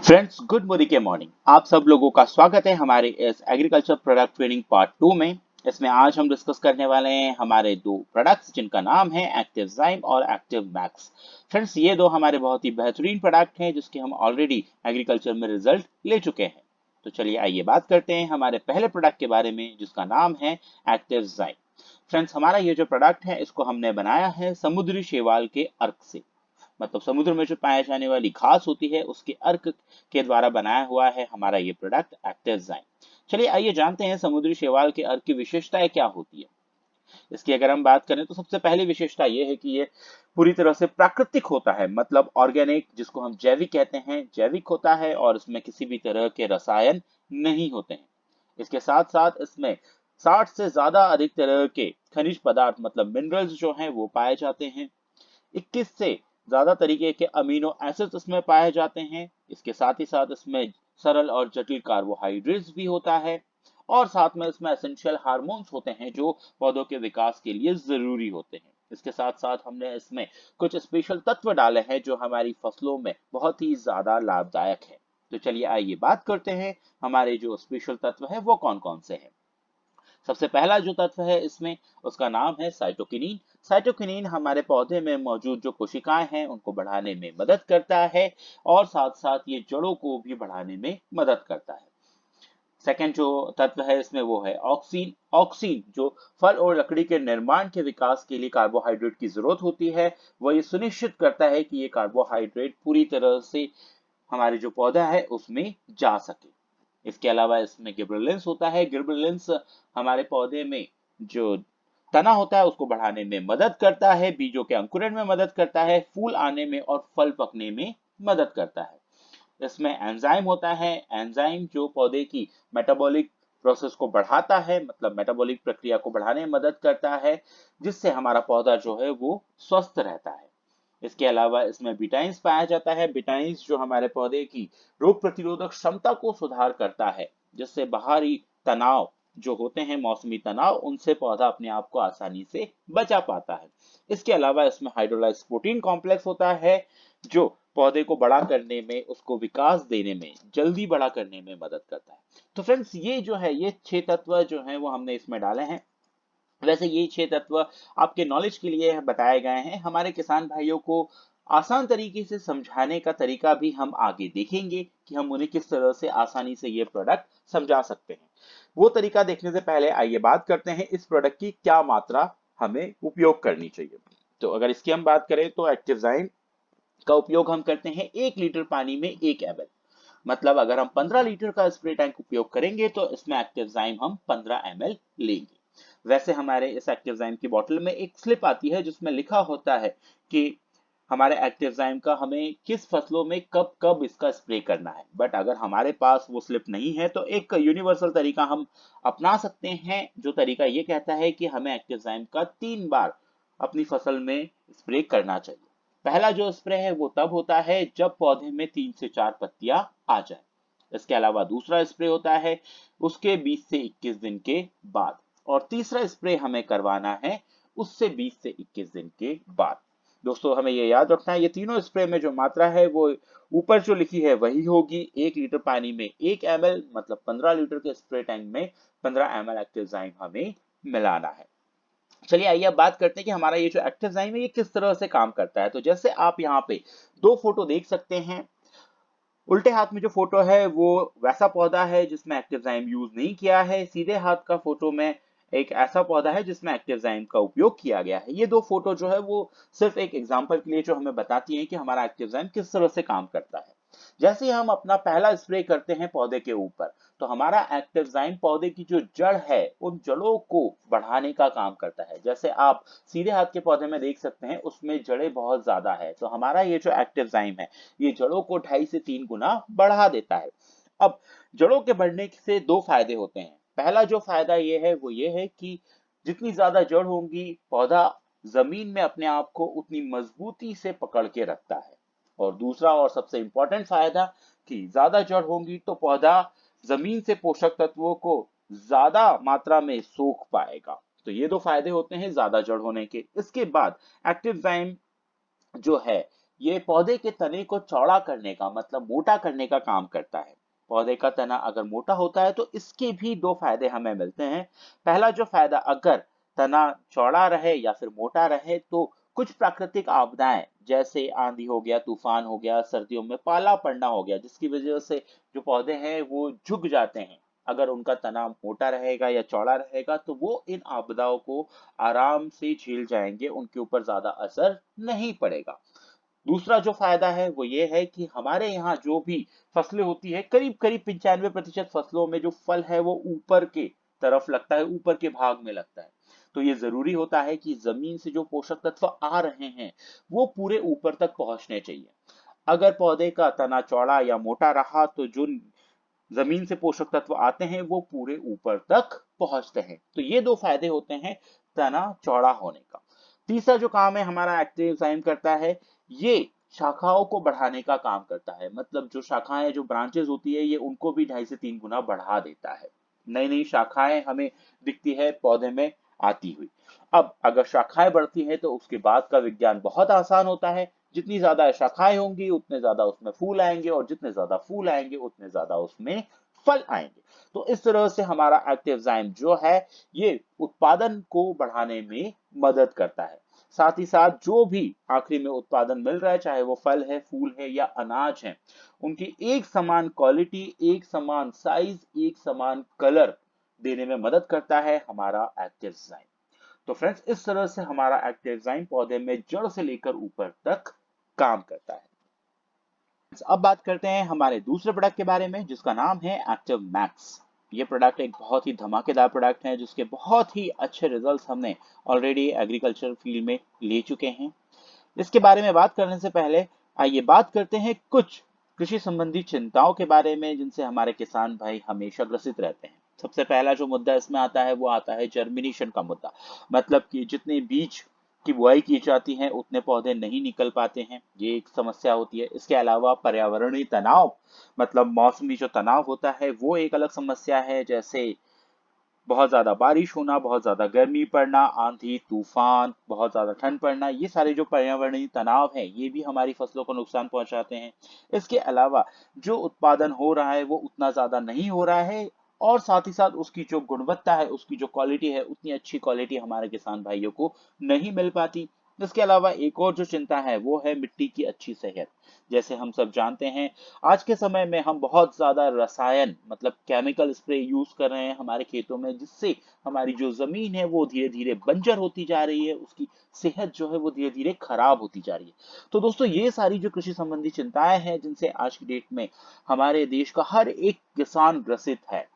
Friends, good morning के morning. आप सब लोगों का स्वागत है हमारे इस एग्रीकल्चर प्रोडक्ट ट्रेनिंग पार्ट 2 में। इसमें आज हम डिस्कस करने वाले हैं हमारे दो प्रोडक्ट्स जिनका नाम है एक्टिवजाइम और एक्टिव मैक्स। फ्रेंड्स, ये दो हमारे बहुत ही बेहतरीन प्रोडक्ट हैं जिसके हम ऑलरेडी एग्रीकल्चर में रिजल्ट ले चुके हैं। तो चलिए आइए बात करते हैं हमारे पहले प्रोडक्ट के बारे में जिसका नाम है एक्टिवजाइम। फ्रेंड्स, हमारा ये जो प्रोडक्ट है इसको हमने बनाया है समुद्री शैवाल के अर्क से। मतलब समुद्र में जो पाए जाने वाली घास होती है उसके अर्क के द्वारा बनाया हुआ है हमारा ये प्रोडक्ट एक्टिवजाइम। चलिए आइए जानते हैं समुद्री शैवाल के अर्क की विशेषताएं क्या होती है। इसकी अगर हम बात करें तो सबसे पहली विशेषता ये है कि ये पूरी तरह से प्राकृतिक होता है, मतलब ऑर्गेनिक, जिसको हम जैविक कहते हैं, जैविक होता है और इसमें किसी भी तरह के रसायन नहीं होते हैं। इसके साथ साथ इसमें 60 से ज्यादा अधिक तरह के खनिज पदार्थ मतलब मिनरल्स जो हैं वो पाए जाते हैं। 21 से ज्यादा तरीके के अमीनो एसिड्स इसमें पाए जाते हैं। इसके साथ ही साथ इसमें सरल और जटिल कार्बोहाइड्रेट्स भी होता है और साथ में इसमें एसेंशियल हार्मोन्स होते हैं जो पौधों के विकास के लिए जरूरी होते हैं। इसके साथ साथ हमने इसमें कुछ स्पेशल तत्व डाले हैं जो हमारी फसलों में बहुत ही ज्यादा लाभदायक है। तो चलिए आइए बात करते हैं हमारे जो स्पेशल तत्व है वो कौन कौन से हैं। सबसे पहला जो तत्व है इसमें उसका नाम है साइटोकिनीन। साइटोकिनीन हमारे पौधे में मौजूद जो कोशिकाएं हैं उनको बढ़ाने में मदद करता है और साथ साथ ये जड़ों को भी बढ़ाने में मदद करता है। सेकंड जो तत्व है इसमें वो है ऑक्सीन। ऑक्सीन जो फल और लकड़ी के निर्माण के विकास के लिए कार्बोहाइड्रेट की जरूरत होती है, वो ये सुनिश्चित करता है कि ये कार्बोहाइड्रेट पूरी तरह से हमारे जो पौधा है उसमें जा सके। इसके अलावा इसमें गिबरेलिंस होता है। गिबरेलिंस हमारे पौधे में जो तना होता है उसको बढ़ाने में मदद करता है, बीजों के अंकुरण में मदद करता है, फूल आने में और फल पकने में मदद करता है। इसमें एंजाइम होता है। एंजाइम जो पौधे की मेटाबॉलिक प्रोसेस को बढ़ाता है, मतलब मेटाबॉलिक प्रक्रिया को बढ़ाने में मदद करता है, जिससे हमारा पौधा जो है वो स्वस्थ रहता है। इसके अलावा इसमें बिटाइन्स पाया जाता है। बिटाइन्स जो हमारे पौधे की रोग प्रतिरोधक क्षमता को सुधार करता है, जिससे बाहरी तनाव जो होते हैं, मौसमी तनाव, उनसे पौधा अपने आप को आसानी से बचा पाता है। इसके अलावा इसमें हाइड्रोलाइज प्रोटीन कॉम्प्लेक्स होता है जो पौधे को बड़ा करने में, उसको विकास देने में, जल्दी बड़ा करने में मदद करता है। तो फ्रेंड्स, ये जो है ये 6 तत्व जो हैं वो हमने इसमें डाले हैं। वैसे ये 6 तत्व आपके नॉलेज के लिए बताए गए हैं। हमारे किसान भाइयों को आसान तरीके से समझाने का तरीका भी हम आगे देखेंगे कि हम उन्हें किस तरह से आसानी से ये प्रोडक्ट समझा सकते हैं। वो तरीका देखने से पहले आइए बात करते हैं इस प्रोडक्ट की क्या मात्रा हमें उपयोग करनी चाहिए। तो अगर इसकी हम बात करें तो एक्टिवजाइम का उपयोग हम करते हैं 1 लीटर पानी में 1 ml। मतलब अगर हम 15 लीटर का स्प्रे टैंक उपयोग करेंगे तो इसमें एक्टिवजाइम हम 15 ml लेंगे। वैसे हमारे इस एक्टिवजाइम की बोतल में एक स्लिप आती है जिसमें लिखा होता है कि हमारे एक्टिवजाइम का हमें किस फसलों में कब कब इसका स्प्रे करना है। बट अगर हमारे पास वो स्लिप नहीं है तो एक यूनिवर्सल तरीका हम अपना सकते हैं, जो तरीका ये कहता है कि हमें एक्टिवजाइम का 3 बार अपनी फसल में स्प्रे करना चाहिए। पहला जो स्प्रे है वो तब होता है जब पौधे में 3 से 4 पत्तियां आ जाए। इसके अलावा दूसरा स्प्रे होता है उसके 20 से 21 दिन के बाद, और तीसरा स्प्रे हमें करवाना है उससे 20 से 21 दिन के बाद। दोस्तों, हमें ये याद रखना है ये तीनों स्प्रे में जो मात्रा है वो ऊपर जो लिखी है वही होगी। 1 लीटर पानी में 1 ml, मतलब 15 लीटर के स्प्रे टैंक में 15 ml एक्टिवजाइम हमें मिलाना है। चलिए आइए अब बात करते हैं कि हमारा ये जो एक्टिवजाइम है ये किस तरह से काम करता है। तो जैसे आप यहाँ पे 2 फोटो देख सकते हैं। उल्टे हाथ में जो फोटो है वो वैसा पौधा है जिसमें एक्टिवजाइम यूज नहीं किया है। सीधे हाथ का फोटो में एक ऐसा पौधा है जिसमें एक्टिवजाइम का उपयोग किया गया है। ये 2 फोटो जो है वो सिर्फ एक एग्जांपल के लिए जो हमें बताती है कि हमारा एक्टिवजाइम किस तरह से काम करता है। जैसे ही हम अपना पहला स्प्रे करते हैं पौधे के ऊपर, तो हमारा एक्टिवजाइम पौधे की जो जड़ है उन जड़ों को बढ़ाने का काम करता है। जैसे आप सीधे हाथ के पौधे में देख सकते हैं उसमें जड़ें बहुत ज्यादा है, तो हमारा ये जो एक्टिवजाइम है ये जड़ों को 2.5 से 3 गुना बढ़ा देता है। अब जड़ों के बढ़ने से 2 फायदे होते हैं। पहला जो फायदा ये है वो ये है कि जितनी ज्यादा जड़ होंगी पौधा जमीन में अपने आप को उतनी मजबूती से पकड़ के रखता है। और दूसरा और सबसे इंपॉर्टेंट फायदा कि ज्यादा जड़ होंगी तो पौधा जमीन से पोषक तत्वों को ज्यादा मात्रा में सोख पाएगा। तो ये 2 फायदे होते हैं ज्यादा जड़ होने के। इसके बाद एक्टिवजाइम जो है ये पौधे के तने को चौड़ा करने का मतलब मोटा करने का काम करता है। पौधे का तना अगर मोटा होता है तो इसके भी दो फायदे हमें मिलते हैं। पहला जो फायदा, अगर तना चौड़ा रहे या फिर मोटा रहे तो कुछ प्राकृतिक आपदाएं जैसे आंधी हो गया, तूफान हो गया, सर्दियों में पाला पड़ना हो गया, जिसकी वजह से जो पौधे हैं वो झुक जाते हैं, अगर उनका तना मोटा रहेगा या चौड़ा रहेगा तो वो इन आपदाओं को आराम से झेल जाएंगे, उनके ऊपर ज्यादा असर नहीं पड़ेगा। दूसरा जो फायदा है वो ये है कि हमारे यहाँ जो भी फसलें होती है, करीब करीब 95% फसलों में जो फल है वो ऊपर के तरफ लगता है, ऊपर के भाग में लगता है। तो ये जरूरी होता है कि जमीन से जो पोषक तत्व आ रहे हैं वो पूरे ऊपर तक पहुंचने चाहिए। अगर पौधे का तना चौड़ा या मोटा रहा तो जो जमीन से पोषक तत्व आते हैं वो पूरे ऊपर तक पहुंचते हैं। तो ये दो फायदे होते हैं तना चौड़ा होने का। तीसरा जो काम है हमारा एक्टिव एंजाइम करता है, ये शाखाओं को बढ़ाने का काम करता है। मतलब जो शाखाएं, जो ब्रांचेस होती है, ये उनको भी 2.5 से 3 गुना बढ़ा देता है। नई नई शाखाएं हमें दिखती है पौधे में आती हुई। अब अगर शाखाएं बढ़ती हैं तो उसके बाद का विज्ञान बहुत आसान होता है। जितनी ज्यादा शाखाएं होंगी उतने ज्यादा उसमें फूल आएंगे, और जितने ज्यादा फूल आएंगे उतने ज्यादा उसमें फल आएंगे। तो इस तरह से हमारा एक्टिव एंजाइम जो है ये उत्पादन को बढ़ाने में मदद करता है। साथ ही साथ जो भी आखिरी में उत्पादन मिल रहा है, चाहे वो फल है, फूल है या अनाज है, उनकी एक समान क्वालिटी, एक समान साइज, एक समान कलर देने में मदद करता है हमारा एक्टिव एंजाइम। तो फ्रेंड्स, इस तरह से हमारा एक्टिव एंजाइम पौधे में जड़ से लेकर ऊपर तक काम करता है। अब बात करते हैं हमारे दूसरे प्रोडक्ट के बारे में जिसका नाम है एक्टिव मैक्स। ये प्रोडक्ट एक बहुत ही धमाकेदार प्रोडक्ट है जिसके बहुत ही अच्छे रिजल्ट्स हमने ऑलरेडी एग्रीकल्चर फील्ड में ले चुके हैं। इसके बारे में बात करने से पहले आइए बात करते हैं कुछ कृषि संबंधी चिंताओं के बारे में जिनसे हमारे किसान भाई हमेशा ग्रसित रहते हैं। सबसे पहला जो मुद्दा इसमें आता है वो आता है जर्मिनेशन का मुद्दा। मतलब कि जितने बीज की बुआई की जाती है उतने पौधे नहीं निकल पाते हैं, ये एक समस्या होती है। इसके अलावा पर्यावरणीय तनाव, मतलब मौसमी जो तनाव होता है वो एक अलग समस्या है। जैसे बहुत ज्यादा बारिश होना, बहुत ज्यादा गर्मी पड़ना, आंधी तूफान, बहुत ज्यादा ठंड पड़ना, ये सारे जो पर्यावरणीय तनाव है ये भी हमारी फसलों को नुकसान पहुंचाते हैं। इसके अलावा जो उत्पादन हो रहा है वो उतना ज्यादा नहीं हो रहा है, और साथ ही साथ उसकी जो गुणवत्ता है, उसकी जो क्वालिटी है, उतनी अच्छी क्वालिटी हमारे किसान भाइयों को नहीं मिल पाती। इसके अलावा एक और जो चिंता है वो है मिट्टी की अच्छी सेहत। जैसे हम सब जानते हैं आज के समय में हम बहुत ज्यादा रसायन, मतलब केमिकल स्प्रे यूज कर रहे हैं हमारे खेतों में, जिससे हमारी जो जमीन है वो धीरे धीरे बंजर होती जा रही है, उसकी सेहत जो है वो धीरे धीरे खराब होती जा रही है। तो दोस्तों, ये सारी जो कृषि संबंधी चिंताएं हैं जिनसे आज की डेट में हमारे देश का हर एक किसान ग्रसित है,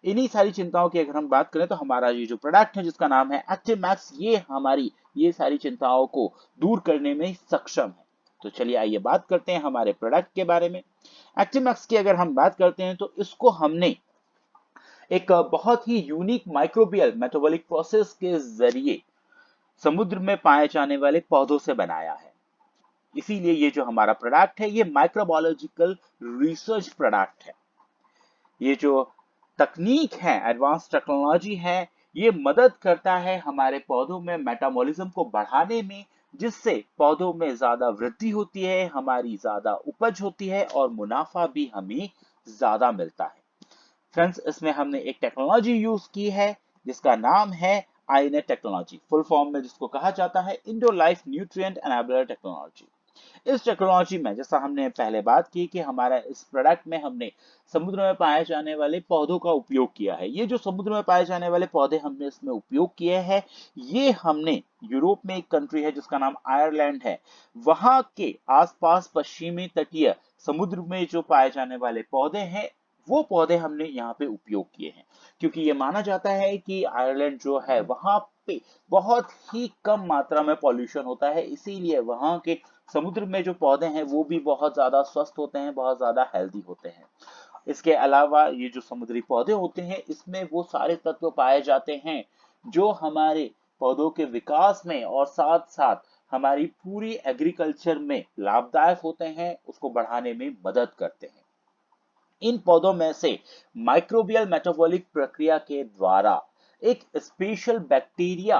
इन्हीं सारी चिंताओं की अगर हम बात करें तो हमारा ये जो प्रोडक्ट है जिसका नाम है एक्टिव मैक्स, ये हमारी ये सारी चिंताओं को दूर करने में सक्षम है। तो चलिए आइए बात करते हैं हमारे प्रोडक्ट के बारे में। एक्टिव मैक्स की अगर हम बात करते हैं तो इसको हमने एक बहुत ही यूनिक माइक्रोबियल मेटाबॉलिक प्रोसेस के जरिए समुद्र में पाए जाने वाले पौधों से बनाया है। इसीलिए ये जो हमारा प्रोडक्ट है ये माइक्रोबायोलॉजिकल रिसर्च प्रोडक्ट है। ये जो तकनीक है, एडवांस टेक्नोलॉजी है, ये मदद करता है हमारे पौधों में मेटाबॉलिज्म को बढ़ाने में, जिससे पौधों में ज्यादा वृद्धि होती है, हमारी ज्यादा उपज होती है और मुनाफा भी हमें ज्यादा मिलता है। फ्रेंड्स, इसमें हमने एक टेक्नोलॉजी यूज की है जिसका नाम है आईनेट टेक्नोलॉजी, फुल फॉर्म में जिसको कहा जाता है Indo life nutrient enabler technology. इस टेक्नोलॉजी में, जैसा हमने पहले बात की कि हमारा इस प्रोडक्ट में हमने समुद्र में पाए जाने वाले पौधों का उपयोग किया है। ये जो समुद्र में पाए जाने वाले पौधे हमने इसमें उपयोग किए हैं, ये हमने यूरोप में एक कंट्री है जिसका नाम आयरलैंड है, वहां के आसपास पश्चिमी तटीय समुद्र में जो पाए जाने वाले पौधे हैं वो पौधे हमने यहाँ पे उपयोग किए हैं। क्योंकि ये माना जाता है कि आयरलैंड जो है वहां पे बहुत ही कम मात्रा में पॉल्यूशन होता है, इसीलिए वहां के समुद्र में जो पौधे हैं वो भी बहुत ज्यादा स्वस्थ होते हैं, बहुत ज्यादा हेल्दी होते हैं। इसके अलावा ये जो समुद्री पौधे होते हैं इसमें वो सारे तत्व पाए जाते हैं जो हमारे पौधों के विकास में और साथ साथ हमारी पूरी एग्रीकल्चर में लाभदायक होते हैं, उसको बढ़ाने में मदद करते हैं। इन पौधों में से माइक्रोबियल मेटाबॉलिक प्रक्रिया के द्वारा एक स्पेशल बैक्टीरिया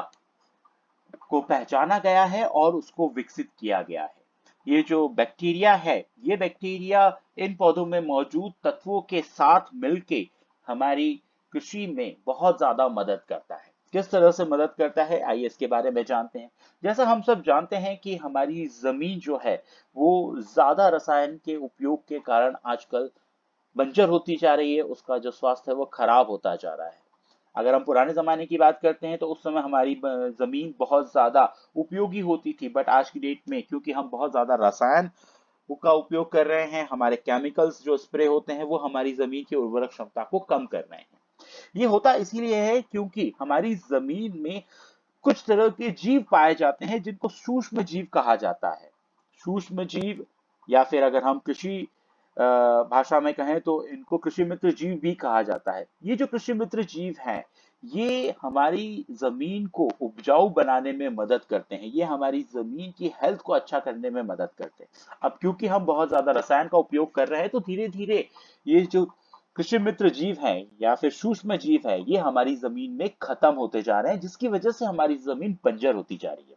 को पहचाना गया है और उसको विकसित किया गया है। ये जो बैक्टीरिया है, ये बैक्टीरिया इन पौधों में मौजूद तत्वों के साथ मिलके हमारी कृषि में बहुत ज्यादा मदद करता है। किस तरह से मदद करता है, आइए इसके बारे में जानते हैं। जैसा हम सब जानते हैं कि हमारी जमीन जो है वो ज्यादा रसायन के उपयोग के कारण आजकल बंजर होती जा रही है, उसका जो स्वास्थ्य है वो खराब होता जा रहा है। अगर हम पुराने जमाने की बात करते हैं तो उस समय हमारी जमीन बहुत ज्यादा उपयोगी होती थी, बट आज की डेट में क्योंकि हम बहुत ज्यादा रसायन का उपयोग कर रहे हैं, हमारे केमिकल्स जो स्प्रे होते हैं वो हमारी जमीन की उर्वरक क्षमता को कम कर रहे हैं। ये होता इसलिए है क्योंकि हमारी जमीन में कुछ तरह के जीव पाए जाते हैं जिनको सूक्ष्म जीव कहा जाता है। सूक्ष्म जीव, या फिर अगर हम कृषि भाषा में कहें तो इनको कृषि मित्र जीव भी कहा जाता है। ये जो कृषि मित्र जीव हैं, ये हमारी जमीन को उपजाऊ बनाने में मदद करते हैं, ये हमारी जमीन की हेल्थ को अच्छा करने में मदद करते हैं। अब क्योंकि हम बहुत ज्यादा रसायन का उपयोग कर रहे हैं तो धीरे धीरे ये जो कृषि मित्र जीव हैं या फिर सूक्ष्म जीव है, ये हमारी जमीन में खत्म होते जा रहे हैं, जिसकी वजह से हमारी जमीन बंजर होती जा रही है।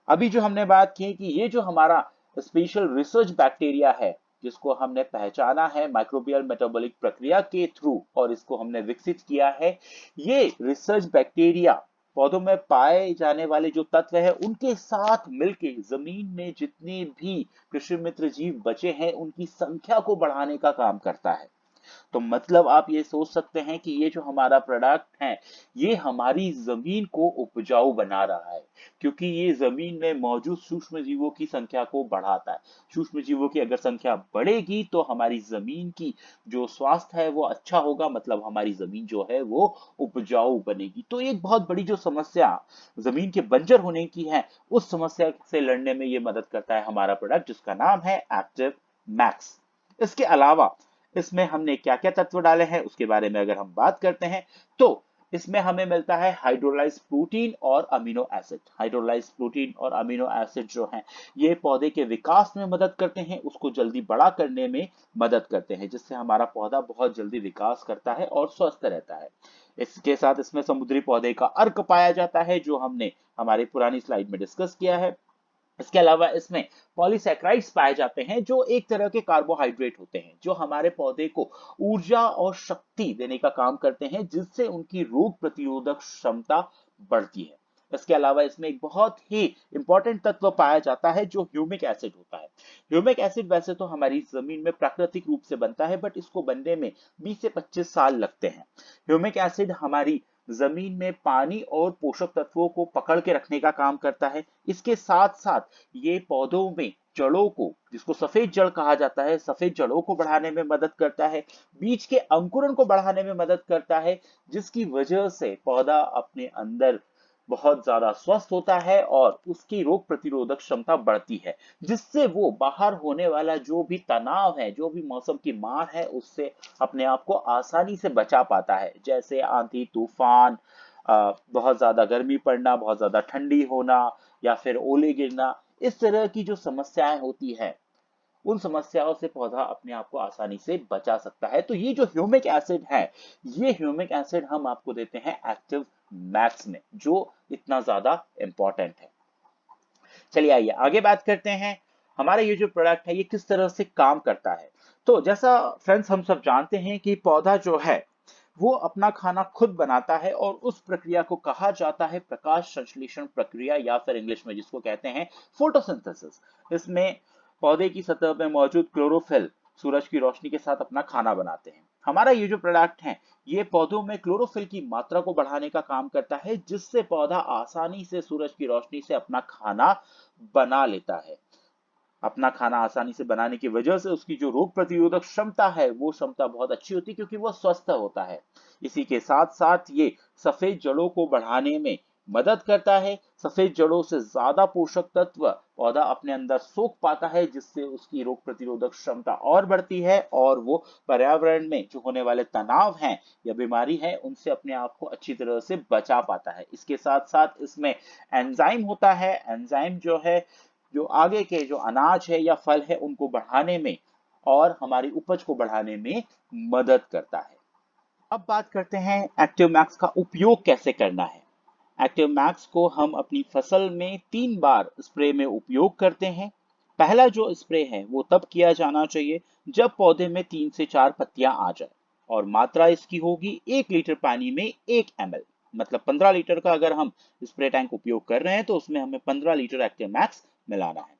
अभी जो हमने बात की कि ये जो हमारा स्पेशल रिसर्च बैक्टीरिया है, जिसको हमने पहचाना है माइक्रोबियल मेटाबॉलिक प्रक्रिया के थ्रू और इसको हमने विकसित किया है, ये रिसर्च बैक्टीरिया पौधों में पाए जाने वाले जो तत्व है उनके साथ मिलके जमीन में जितने भी कृषि मित्र जीव बचे हैं उनकी संख्या को बढ़ाने का काम करता है। तो मतलब आप ये सोच सकते हैं कि ये जो हमारा प्रोडक्ट है, ये हमारी जमीन को उपजाऊ बना रहा है, क्योंकि ये जमीन में मौजूद सूक्ष्म जीवों की संख्या को बढ़ाता है। सूक्ष्म जीवों की अगर संख्या बढ़ेगी तो हमारी जमीन की जो स्वास्थ्य है वो अच्छा होगा, मतलब हमारी जमीन जो है वो उपजाऊ बनेगी। तो एक बहुत बड़ी जो समस्या जमीन के बंजर होने की है, उस समस्या से लड़ने में ये मदद करता है हमारा प्रोडक्ट, जिसका नाम है एक्टिव मैक्स। इसके अलावा इसमें हमने क्या क्या तत्व डाले हैं उसके बारे में अगर हम बात करते हैं तो इसमें हमें मिलता है हाइड्रोलाइज्ड प्रोटीन और अमीनो एसिड। हाइड्रोलाइज्ड प्रोटीन और अमीनो एसिड जो हैं, ये पौधे के विकास में मदद करते हैं, उसको जल्दी बड़ा करने में मदद करते हैं, जिससे हमारा पौधा बहुत जल्दी विकास करता है और स्वस्थ रहता है। इसके साथ इसमें समुद्री पौधे का अर्क पाया जाता है, जो हमने हमारी पुरानी स्लाइड में डिस्कस किया है। इसके अलावा इसमें पॉलीसैकेराइड्स पाए जाते हैं, जो एक तरह के कार्बोहाइड्रेट होते हैं, जो हमारे पौधे को ऊर्जा और शक्ति देने का काम करते हैं, जिससे उनकी रोग प्रतिरोधक क्षमता बढ़ती है। इसके अलावा इसमें एक बहुत ही इंपॉर्टेंट तत्व पाया जाता है जो ह्यूमिक एसिड होता है। ह्यूमिक एसिड वैसे तो हमारी जमीन में प्राकृतिक रूप से बनता है, बट इसको बनने में 20 से 25 साल लगते हैं। ह्यूमिक एसिड हमारी जमीन में पानी और पोषक तत्वों को पकड़ के रखने का काम करता है। इसके साथ साथ ये पौधों में जड़ों को, जिसको सफेद जड़ कहा जाता है, सफेद जड़ों को बढ़ाने में मदद करता है, बीज के अंकुरण को बढ़ाने में मदद करता है, जिसकी वजह से पौधा अपने अंदर बहुत ज्यादा स्वस्थ होता है और उसकी रोग प्रतिरोधक क्षमता बढ़ती है, जिससे वो बाहर होने वाला जो भी तनाव है, जो भी मौसम की मार है, उससे अपने आप को आसानी से बचा पाता है। जैसे आंधी तूफान, बहुत ज्यादा गर्मी पड़ना, बहुत ज्यादा ठंडी होना, या फिर ओले गिरना, इस तरह की जो समस्याएं होती है, उन समस्याओं से पौधा अपने आप को आसानी से बचा सकता है। तो ये जो ह्यूमिक एसिड है, ये ह्यूमिक एसिड हम आपको देते हैं एक्टिव मैक्स में, जो इतना ज्यादा इंपॉर्टेंट है। चलिए आइए आगे बात करते हैं, हमारा ये जो प्रोडक्ट है ये किस तरह से काम करता है। तो जैसा फ्रेंड्स हम सब जानते हैं कि पौधा जो है वो अपना खाना खुद बनाता है, और उस प्रक्रिया को कहा जाता है प्रकाश संश्लेषण प्रक्रिया, या फिर इंग्लिश में जिसको कहते हैं फोटोसिंथेसिस। इसमें पौधे की सतह में मौजूद क्लोरोफिल सूरज की रोशनी के साथ अपना खाना बनाते हैं। हमारा ये जो प्रोडक्ट है ये पौधों में क्लोरोफिल की मात्रा को बढ़ाने का काम करता है, जिससे पौधा आसानी से सूरज की रोशनी से अपना खाना बना लेता है। अपना खाना आसानी से बनाने की वजह से उसकी जो रोग प्रतिरोधक क्षमता है वो क्षमता बहुत अच्छी होती है, क्योंकि वो स्वस्थ होता है। इसी के साथ साथ ये सफेद जड़ों को बढ़ाने में मदद करता है। सफेद जड़ों से ज्यादा पोषक तत्व पौधा अपने अंदर सोख पाता है, जिससे उसकी रोग प्रतिरोधक क्षमता और बढ़ती है, और वो पर्यावरण में जो होने वाले तनाव हैं या बीमारी है उनसे अपने आप को अच्छी तरह से बचा पाता है। इसके साथ साथ इसमें एंजाइम होता है। एंजाइम जो है, जो आगे के जो अनाज है या फल है उनको बढ़ाने में और हमारी उपज को बढ़ाने में मदद करता है। अब बात करते हैं एक्टिव मैक्स का उपयोग कैसे करना है। एक्टिव मैक्स को हम अपनी फसल में 3 बार स्प्रे में उपयोग करते हैं। पहला जो स्प्रे है वो तब किया जाना चाहिए जब पौधे में 3 से 4 पत्तियां आ जाए और मात्रा इसकी होगी 1 लीटर पानी में 1 ml। मतलब 15 लीटर का अगर हम स्प्रे टैंक उपयोग कर रहे हैं तो उसमें हमें 15 लीटर एक्टिव मैक्स मिलाना है।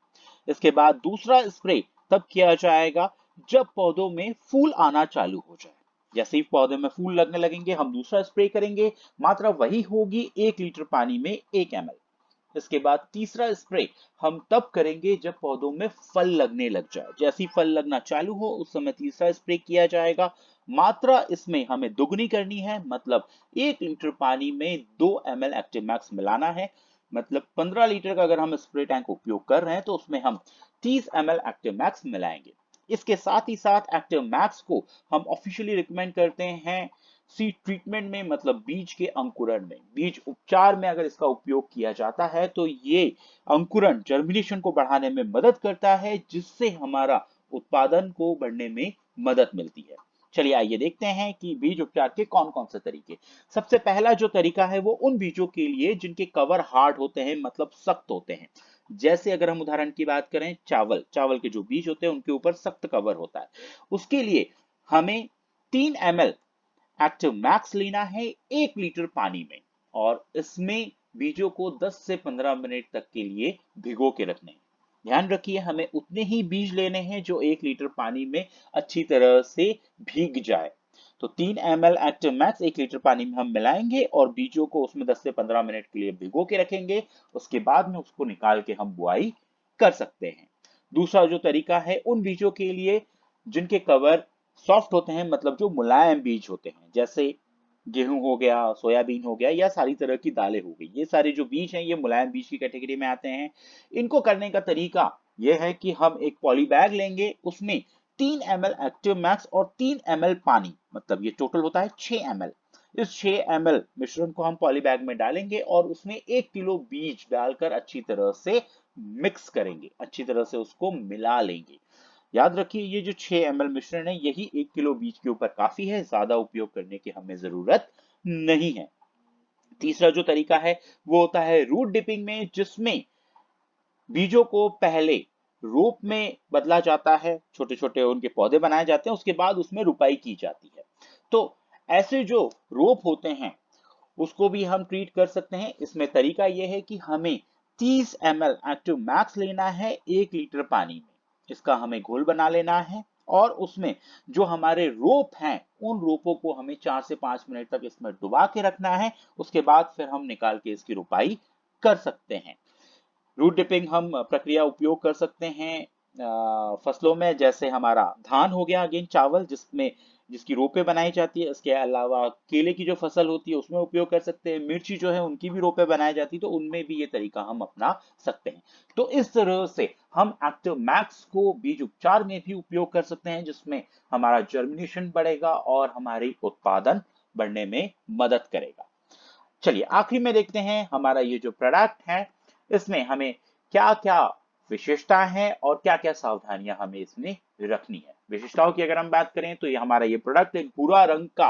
इसके बाद दूसरा स्प्रे तब किया जाएगा जब पौधों में फूल आना चालू हो जाए। जैसे ही पौधे में फूल लगने लगेंगे हम दूसरा स्प्रे करेंगे, मात्रा वही होगी 1 लीटर पानी में 1 ml। इसके बाद तीसरा स्प्रे हम तब करेंगे जब पौधों में फल लगने लग जाए। जैसे ही फल लगना चालू हो उस समय तीसरा स्प्रे किया जाएगा। मात्रा इसमें हमें दुगनी करनी है, मतलब 1 लीटर पानी में 2 ml एक्टिव मैक्स मिलाना है। मतलब 15 लीटर का अगर हम स्प्रे टैंक उपयोग कर रहे हैं तो उसमें हम 30 ml एक्टिव मैक्स मिलाएंगे। इसके साथ ही साथ एक्टिव मैक्स को हम ऑफिशियली रिकमेंड करते हैं सीड ट्रीटमेंट में, मतलब बीज के अंकुरण में, बीज उपचार में अगर इसका उपयोग किया जाता है तो ये अंकुरण जर्मिनेशन को बढ़ाने में मदद करता है, जिससे हमारा उत्पादन को बढ़ने में मदद मिलती है। चलिए आइए देखते हैं कि बीज उपचार के कौन कौन से तरीके। सबसे पहला जो तरीका है वो उन बीजों के लिए जिनके कवर हार्ड होते हैं, मतलब सख्त होते हैं। जैसे अगर हम उदाहरण की बात करें, चावल के जो बीज होते हैं उनके ऊपर सख्त कवर होता है। उसके लिए हमें 3 ml एक्टिव मैक्स लेना है 1 लीटर पानी में और इसमें बीजों को 10 से 15 मिनट तक के लिए भिगो के रखने हैं। ध्यान रखिए हमें उतने ही बीज लेने हैं जो 1 लीटर पानी में अच्छी तरह से भीग जाए। तो 3 ml एक्टिव मैक्स 1 लीटर पानी में हम मिलाएंगे और बीजों को उसमें 10 से 15 मिनट के लिए भिगो के रखेंगे। उसके बाद में उसको निकाल के हम बुआई कर सकते हैं। दूसरा जो तरीका है उन बीजों के लिए जिनके कवर सॉफ्ट होते हैं, मतलब जो मुलायम बीज होते हैं, जैसे गेहूं हो गया, सोयाबीन हो गया या सारी तरह की दालें हो गई। ये सारे जो बीज हैं ये मुलायम बीज की कैटेगरी में आते हैं। इनको करने का तरीका यह है कि हम एक पॉली बैग लेंगे, उसमें 3 ml एक्टिव मैक्स और 3 ml पानी, मतलब ये टोटल होता है 6 ml। इस 6 ml मिश्रण को हम पॉली बैग में डालेंगे और उसमें 1 किलो बीज डालकर अच्छी तरह से मिक्स करेंगे, अच्छी तरह से उसको मिला लेंगे। याद रखिए ये जो 6 ml मिश्रण है यही 1 किलो बीज के ऊपर काफी है, ज्यादा उपयोग करने की हमें जरूरत नहीं है। तीसरा जो तरीका है वो होता है रूट डिपिंग में, जिसमें बीजों को पहले रोप में बदला जाता है, छोटे छोटे उनके पौधे बनाए जाते हैं, उसके बाद उसमें रुपाई की जाती है। तो ऐसे जो रोप होते हैं उसको भी हम ट्रीट कर सकते हैं। इसमें तरीका यह है कि हमें 30 ml एक्टिव मैक्स लेना है 1 लीटर पानी में। इसका हमें घोल बना लेना है और उसमें जो हमारे रोप हैं उन रोपों को हमें 4 से 5 मिनट तक इसमें डुबा के रखना है। उसके बाद फिर हम निकाल के इसकी रुपाई कर सकते हैं। रूट डिपिंग हम प्रक्रिया उपयोग कर सकते हैं फसलों में, जैसे हमारा धान हो गया, अगेन चावल जिसमें जिसकी रोपे बनाई जाती है। इसके अलावा केले की जो फसल होती है उसमें उपयोग कर सकते हैं। मिर्ची जो है उनकी भी रोपे बनाई जाती है, तो उनमें भी ये तरीका हम अपना सकते हैं। तो इस तरह से हम एक्टिव मैक्स को बीज उपचार में भी उपयोग कर सकते हैं, जिसमें हमारा जर्मिनेशन बढ़ेगा और हमारी उत्पादन बढ़ने में मदद करेगा। चलिए आखिरी में देखते हैं हमारा ये जो प्रोडक्ट है इसमें हमें क्या क्या विशेषता है और क्या क्या सावधानियां हमें इसमें रखनी है। विशेषताओं की अगर हम बात करें तो ये हमारा ये प्रोडक्ट एक भूरा रंग का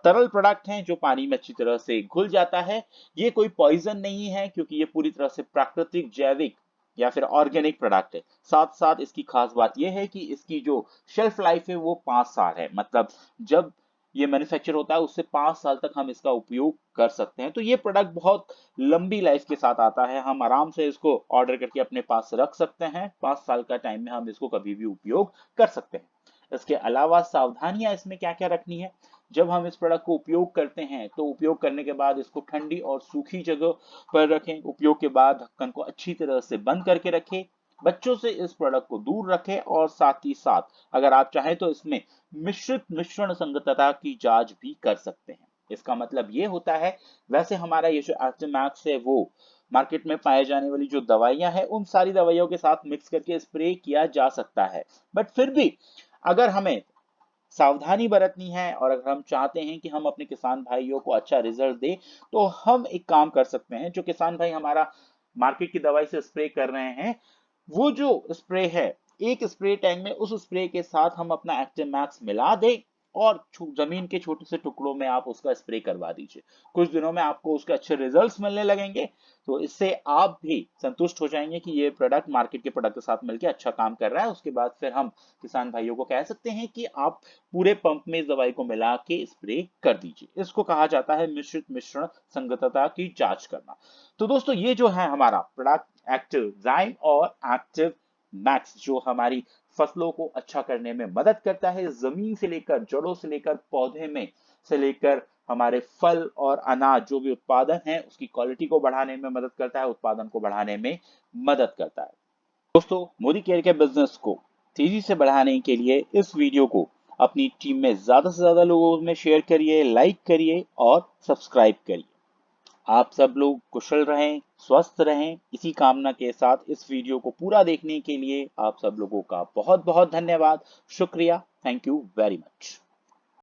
तरल प्रोडक्ट है जो पानी में अच्छी तरह से घुल जाता है। ये कोई पॉइजन नहीं है क्योंकि ये पूरी तरह से प्राकृतिक, जैविक या फिर ऑर्गेनिक प्रोडक्ट है। साथ साथ इसकी खास बात यह है कि इसकी जो शेल्फ लाइफ है वो 5 साल है, मतलब जब ये मैन्युफैक्चर होता है उससे 5 साल तक हम इसका उपयोग कर सकते हैं। तो ये प्रोडक्ट बहुत लंबी लाइफ के साथ आता है, हम आराम से इसको ऑर्डर करके अपने पास रख सकते हैं। 5 साल का टाइम में हम इसको कभी भी उपयोग कर सकते हैं। इसके अलावा सावधानियां इसमें क्या क्या रखनी है, जब हम इस प्रोडक्ट को उपयोग करते हैं तो उपयोग करने के बाद इसको ठंडी और सूखी जगह पर रखें। उपयोग के बाद ढक्कन को अच्छी तरह से बंद करके रखें। बच्चों से इस प्रोडक्ट को दूर रखें और साथ ही साथ अगर आप चाहें तो इसमें मिश्रित मिश्रण संगतता की जांच भी कर सकते हैं। इसका मतलब ये होता है, वैसे हमारा ये जो एक्टिव मैक्स है वो मार्केट में पाए जाने वाली जो दवाइयां हैं उन सारी दवाइयों के साथ मिक्स करके स्प्रे किया जा सकता है, बट फिर भी अगर हमें सावधानी बरतनी है और अगर हम चाहते हैं कि हम अपने किसान भाइयों को अच्छा रिजल्ट दे, तो हम एक काम कर सकते हैं। जो किसान भाई हमारा मार्केट की दवाई से स्प्रे कर रहे हैं, वो जो स्प्रे है एक स्प्रे टैंक में उस स्प्रे के साथ हम अपना एक्टिव मैक्स मिला दें और जमीन के छोटे से टुकड़ों में आप उसका स्प्रे करवा दीजिए। कुछ दिनों में आपको उसके अच्छे रिजल्ट्स मिलने लगेंगे, तो इससे आप भी संतुष्ट हो जाएंगे कि ये प्रोडक्ट मार्केट के प्रोडक्ट के साथ मिलकर अच्छा काम कर रहा है। उसके बाद फिर हम किसान भाइयों को कह सकते हैं कि आप पूरे पंप में इस दवाई को मिला के स्प्रे कर दीजिए। इसको कहा जाता है मिश्रित मिश्रण संगतता की जांच करना। तो दोस्तों ये जो है हमारा प्रोडक्ट एक्टिव ज़ाइम और एक्टिव मैक्स, जो हमारी फसलों को अच्छा करने में मदद करता है, जमीन से लेकर जड़ों से लेकर पौधे में से लेकर हमारे फल और अनाज जो भी उत्पादन है उसकी क्वालिटी को बढ़ाने में मदद करता है, उत्पादन को बढ़ाने में मदद करता है। दोस्तों मोदी केयर के बिजनेस को तेजी से बढ़ाने के लिए इस वीडियो को अपनी टीम में ज्यादा से ज्यादा लोगों में शेयर करिए, लाइक करिए और सब्सक्राइब करिए। आप सब लोग कुशल रहें, स्वस्थ रहें, इसी कामना के साथ इस वीडियो को पूरा देखने के लिए आप सब लोगों का बहुत बहुत धन्यवाद, शुक्रिया, थैंक यू वेरी मच।